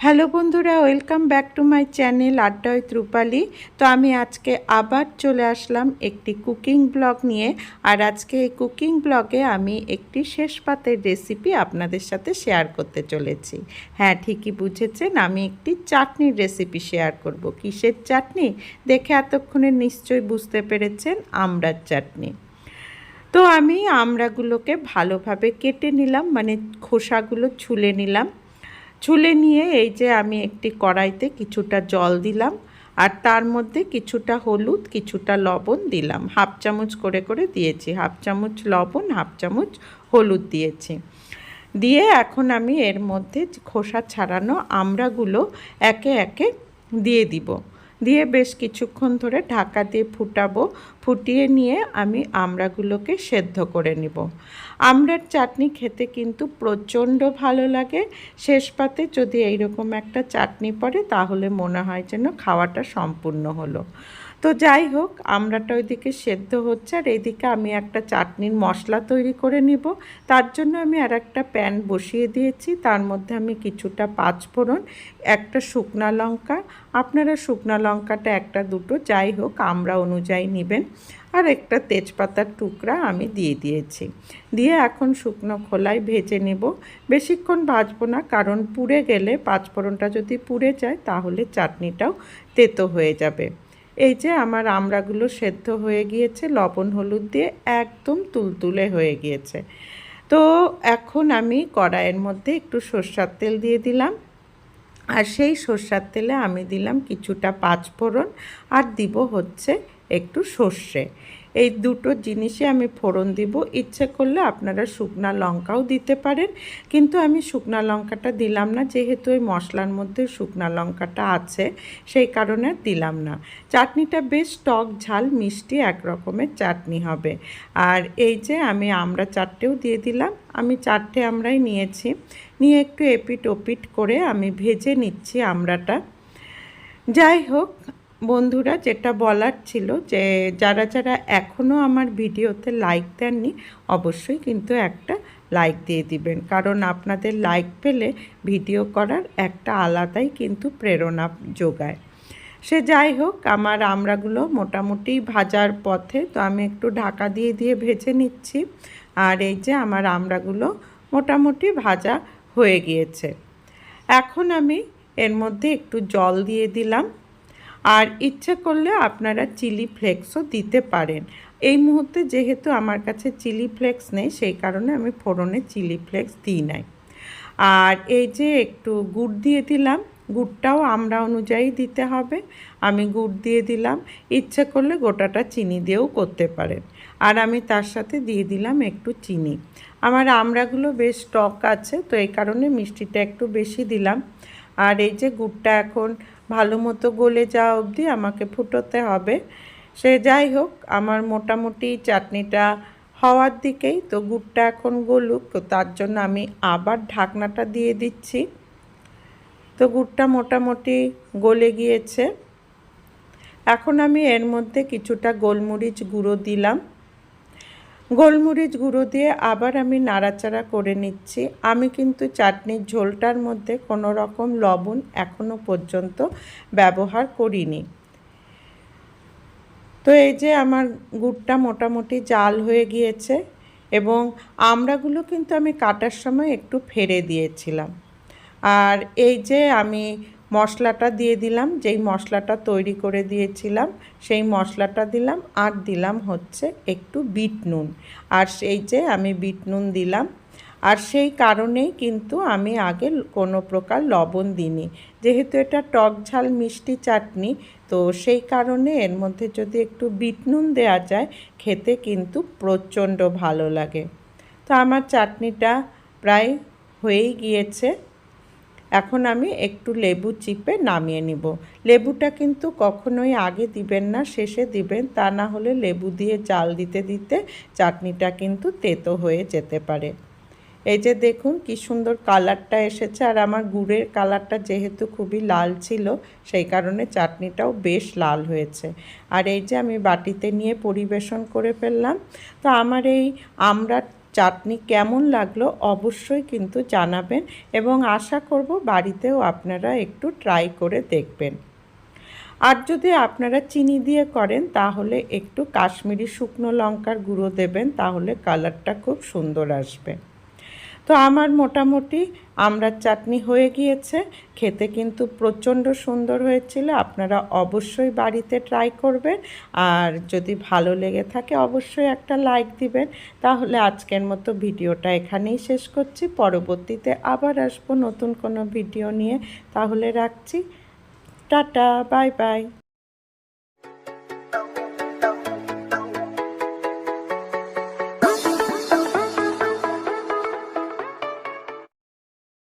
Hello বন্ধুরা, welcome back to my channel আড্ডা with রূপালী। তো আমি আজকে আবার চলে আসলাম একটি কুকিং ব্লগ নিয়ে। আর আজকে এই কুকিং ব্লগে আমি একটি শেষ পাতের রেসিপি আপনাদের সাথে শেয়ার করতে চলেছি। হ্যাঁ, ঠিকই বুঝেছেন, আমি একটি চাটনির রেসিপি শেয়ার করব। কিসের চাটনি দেখে এতক্ষণে নিশ্চয়ই বুঝতে পেরেছেন, আমড়ার চাটনি। তো আমি আমড়াগুলোকে ভালোভাবে কেটে নিলাম, মানে খোসাগুলো ছুলে নিলাম। ছুলে নিয়ে এই যে আমি একটি কড়াইতে কিছুটা জল দিলাম, আর তার মধ্যে কিছুটা হলুদ, কিছুটা লবণ দিলাম। হাফ চামচ করে করে দিয়েছি, হাফ চামচ লবণ, হাফ চামচ হলুদ দিয়েছি। দিয়ে এখন আমি এর মধ্যে খোসা ছাড়ানো আমড়াগুলো একে একে দিয়ে দিব। দিয়ে বেশ কিছুক্ষণ ধরে ঢাকা দিয়ে ফুটাবো। ফুটিয়ে নিয়ে আমি আমড়াগুলোকে সেদ্ধ করে নিব। আমড়ার চাটনি খেতে কিন্তু প্রচণ্ড ভালো লাগে। শেষ পাতে যদি এইরকম একটা চাটনি পড়ে তাহলে মনে হয় যেন খাওয়াটা সম্পূর্ণ হলো। তো যাই হোক, আমড়াটা ওইদিকে সেদ্ধ হচ্ছে, আর এইদিকে আমি একটা চাটনির মশলা তৈরি করে নিব। তার জন্য আমি আর একটা প্যান বসিয়ে দিয়েছি। তার মধ্যে আমি কিছুটা পাঁচফোড়ন, একটা শুকনা লঙ্কা, আপনারা শুকনা লঙ্কাটা একটা দুটো যাই হোক আমড়া অনুযায়ী নেবেন, আর একটা তেজপাতার টুকরা আমি দিয়ে দিয়েছি। দিয়ে এখন শুকনো খোলায় ভেজে নেব। বেশিক্ষণ ভাজবো না, কারণ পুড়ে গেলে পাঁচফোড়নটা যদি পুড়ে যায় তাহলে চাটনিটাও তেতো হয়ে যাবে। এই যে আমার আমড়াগুলো সেদ্ধ হয়ে গিয়েছে, লবণ হলুদ দিয়ে একদম তুলতুলে হয়ে গিয়েছে। তো এখন আমি কড়াইয়ের মধ্যে একটু সরষের তেল দিয়ে দিলাম, আর সেই সরষের তেলে আমি দিলাম কিছুটা পাঁচফোড়ন, আর দিব হচ্ছে একটু সর্ষে। এই দুটো জিনিসে আমি ফোড়ন দিব। ইচ্ছে করলে আপনারা শুকনা লঙ্কাও দিতে পারেন, কিন্তু আমি শুকনা লঙ্কাটা দিলাম না, যেহেতু ওই মশলার মধ্যে শুকনা লঙ্কাটা আছে সেই কারণে দিলাম না। চাটনিটা বেশ টক ঝাল মিষ্টি এক রকমের চাটনি হবে। আর এই যে আমি আমড়া চারটেও দিয়ে দিলাম। আমি চারটে আমড়াই নিয়েছি, নিয়ে একটু এপিট ওপিট করে আমি ভেজে নিচ্ছি আমড়াটা। যাই হোক বন্ধুরা, যেটা বলার ছিল যে যারা যারা এখনও আমার ভিডিওতে লাইক দেননি অবশ্যই কিন্তু একটা লাইক দিয়ে দিবেন, কারণ আপনাদের লাইক পেলে ভিডিও করার একটা আলাদাই কিন্তু প্রেরণা যোগায়। সে যাই হোক, আমার আমড়াগুলো মোটামুটি ভাজার পথে, তো আমি একটু ঢাকা দিয়ে দিয়ে ভেজে নিচ্ছি। আর এই যে আমার আমড়াগুলো মোটামুটি ভাজা হয়ে গিয়েছে। এখন আমি এর মধ্যে একটু জল দিয়ে দিলাম, আর ইচ্ছে করলে আপনারা চিলি ফ্লেক্সও দিতে পারেন। এই মুহূর্তে যেহেতু আমার কাছে চিলি ফ্লেক্স নেই সেই কারণে আমি ফোড়নে চিলি ফ্লেক্স দিই নাই। আর এই যে একটু গুড় দিয়ে দিলাম, গুড়টাও আমড়া অনুযায়ী দিতে হবে। আমি গুড় দিয়ে দিলাম, ইচ্ছে করলে গোটাটা চিনি দিয়েও করতে পারেন। আর আমি তার সাথে দিয়ে দিলাম একটু চিনি। আমার আমড়াগুলো বেশ টক আছে, তো এই কারণে মিষ্টিটা একটু বেশি দিলাম। আর এই যে গুড়টা এখন ভালো মতো গলে যাওয়া অবধি আমাকে ফুটোতে হবে। সে যাই হোক, আমার মোটামুটি চাটনিটা হওয়ার দিকেই, তো গুড়টা এখন গলুক, তো তার জন্য আমি আবার ঢাকনাটা দিয়ে দিচ্ছি। তো গুড়টা মোটামুটি গলে গিয়েছে। এখন আমি এর মধ্যে কিছুটা গোলমরিচ গুঁড়ো দিলাম। গোলমরিচ গুঁড়ো দিয়ে আবার আমি নাড়াচাড়া করে নিচ্ছি। আমি কিন্তু চাটনির ঝোলটার মধ্যে কোনো রকম লবণ এখনও পর্যন্ত ব্যবহার করিনি। তো এই যে আমার গুড়টা মোটামুটি জাল হয়ে গিয়েছে, এবং আমড়াগুলো কিন্তু আমি কাটার সময় একটু ফেলে দিয়েছিলাম। আর এই যে আমি মশলাটা দিয়ে দিলাম, যেই মশলাটা তৈরি করে দিয়েছিলাম সেই মশলাটা দিলাম, আর দিলাম হচ্ছে একটু বিট নুন। আর সেই যে আমি বিট নুন দিলাম, আর সেই কারণেই কিন্তু আমি আগে কোনো প্রকার লবণ দিইনি, যেহেতু এটা টক ঝাল মিষ্টি চাটনি, তো সেই কারণে এর মধ্যে যদি একটু বিট নুন দেওয়া যায় খেতে কিন্তু প্রচণ্ড ভালো লাগে। তো আমার চাটনিটা প্রায় হয়েই গিয়েছে। এখন আমি একটু লেবু চিপে নামিয়ে নিব। লেবুটা কিন্তু কখনোই আগে দিবেন না, শেষে দিবেন, তা না হলে লেবু দিয়ে জাল দিতে দিতে চাটনিটা কিন্তু তেতো হয়ে যেতে পারে। এই যে দেখুন কি সুন্দর কালারটা এসেছে, আর আমার গুড়ের কালারটা যেহেতু খুবই লাল ছিল সেই কারণে চাটনিটাও বেশ লাল হয়েছে। আর এই যে আমি বাটিতে নিয়ে পরিবেশন করে ফেললাম। তো আমার এই আমড়ার চাটনি কেমন লাগলো অবশ্যই কিন্তু জানাবেন এবং আশা করব বাড়িতেও আপনারা একটু ট্রাই করে দেখবেন। আর যদি আপনারা চিনি দিয়ে করেন তাহলে একটু কাশ্মীরি শুকনো লঙ্কার গুঁড়ো দেবেন, তাহলে কালারটা খুব সুন্দর আসবে। তো আমার মোটামুটি আমড়ার চাটনি হয়ে গিয়েছে, খেতে কিন্তু প্রচণ্ড সুন্দর হয়েছিল। আপনারা অবশ্যই বাড়িতে ট্রাই করবেন, আর যদি ভালো লেগে থাকে অবশ্যই একটা লাইক দিবেন। তাহলে আজকের মতো ভিডিওটা এখানেই শেষ করছি, পরবর্তীতে আবার আসবো নতুন কোনো ভিডিও নিয়ে। তাহলে রাখছি, টাটা, বাই বাই।